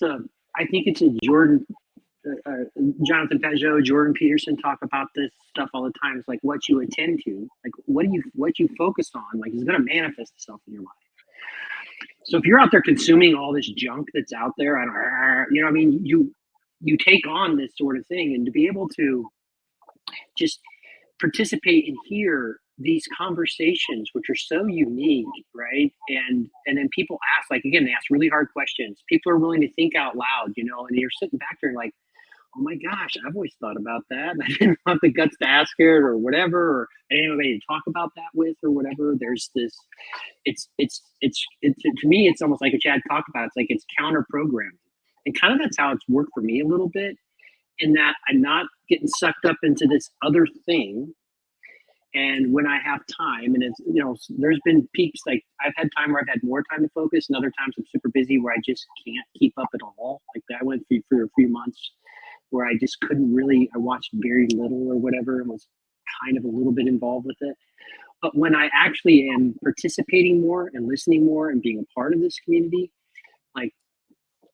I think it's a Jonathan Pajot, Jordan Peterson talk about this stuff all the time. It's like what you attend to, like what you focus on, like is going to manifest itself in your life. So if you're out there consuming all this junk that's out there, I mean, you take on this sort of thing, and to be able to just participate and hear these conversations, which are so unique, right? And then people ask, like, again, they ask really hard questions. People are willing to think out loud, and you're sitting back there like, oh my gosh, I've always thought about that. I didn't have the guts to ask it or whatever, or I didn't have anybody to talk about that with or whatever. There's this, it's to me, it's almost like a Chad talked about. It's like it's counter programming, and kind of that's how it's worked for me a little bit, in that I'm not getting sucked up into this other thing. And when I have time, and it's, there's been peaks, like I've had time where I've had more time to focus, and other times I'm super busy where I just can't keep up at all. Like I went through for a few months where I just couldn't really, I watched very little or whatever, and was kind of a little bit involved with it. But when I actually am participating more and listening more and being a part of this community, like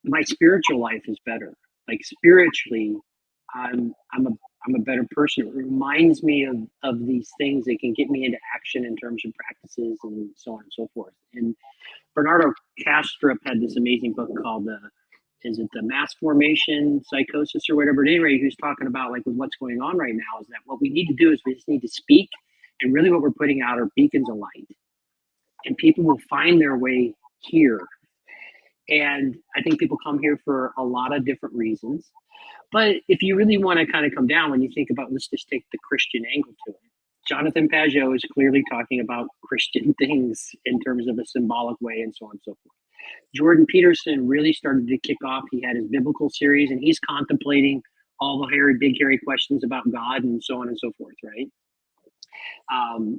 my spiritual life is better. Like spiritually, I'm a better person. It reminds me of these things that can get me into action in terms of practices and so on and so forth. And Bernardo Kastrup had this amazing book called is it the Mass Formation Psychosis or whatever? At any rate, he was talking about, like, with what's going on right now, is that what we need to do is we just need to speak, and really what we're putting out are beacons of light, and people will find their way here. And I think people come here for a lot of different reasons. But if you really want to kind of come down, when you think about, let's just take the Christian angle to it, Jonathan Pajot is clearly talking about Christian things in terms of a symbolic way and so on and so forth. Jordan Peterson really started to kick off. He had his biblical series, and he's contemplating all the big, hairy questions about God and so on and so forth, right?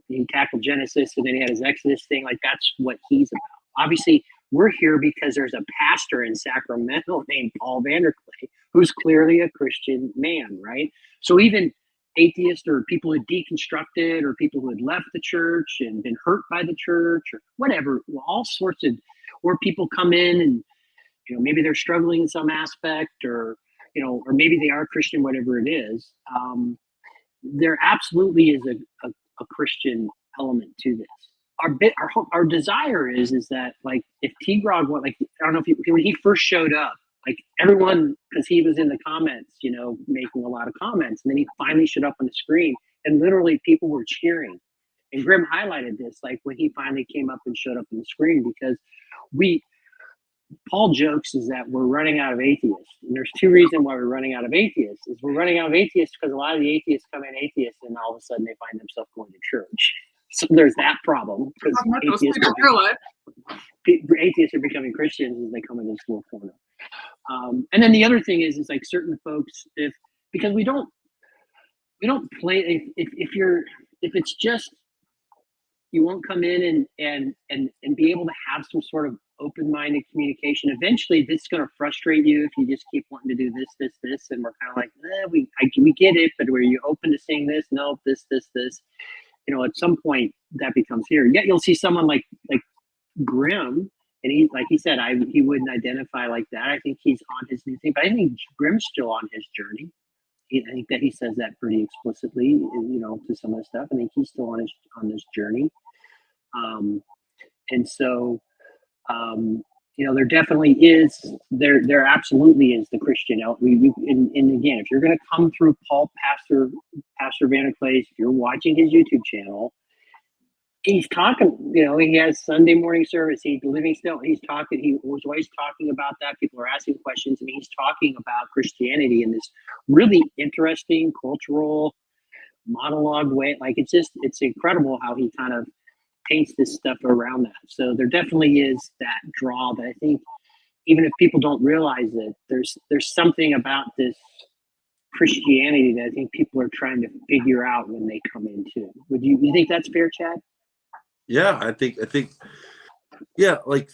He tackled Genesis, and then he had his Exodus thing. Like, that's what he's about. Obviously, we're here because there's a pastor in Sacramento named Paul Vanderklay, who's clearly a Christian man, right? So even atheists or people who deconstructed or people who had left the church and been hurt by the church or whatever, all sorts of, or people come in and, maybe they're struggling in some aspect, or, or maybe they are Christian, whatever it is. There absolutely is a Christian element to this. Our desire is that, like, if T-Grog went, like, I don't know if when he first showed up, like everyone, because he was in the comments, making a lot of comments, and then he finally showed up on the screen, and literally people were cheering. And Grim highlighted this, like when he finally came up and showed up on the screen, because Paul jokes is that we're running out of atheists. And there's two reasons why we're running out of atheists. Is we're running out of atheists because a lot of the atheists come in atheists, and all of a sudden they find themselves going to church. So there's that problem, because atheists are becoming Christians as they come in this little corner. And then the other thing is like certain folks, because we don't play, if it's just, you won't come in and be able to have some sort of open-minded communication. Eventually this is going to frustrate you if you just keep wanting to do this, and we're kind of like, we get it, but were you open to seeing this? No, this. At some point that becomes here. Yet you'll see someone like Grim, and he, like he said, he wouldn't identify like that. I think he's on his new thing, but I think Grim's still on his journey. I think that he says that pretty explicitly, to some of the stuff. I think he's still on this journey. And so, there definitely is, there absolutely is the Christian element. And again, if you're going to come through Pastor Vanderklay, if you're watching his YouTube channel, he's talking, he has Sunday morning service. He's living still. He's talking. He was always talking about that. People are asking questions, and he's talking about Christianity in this really interesting cultural monologue way. Like, it's incredible how he kind of paints this stuff around that. So there definitely is that draw that I think, even if people don't realize it, there's something about this Christianity that I think people are trying to figure out when they come into. You think that's fair, Chad? Yeah, I think, yeah, like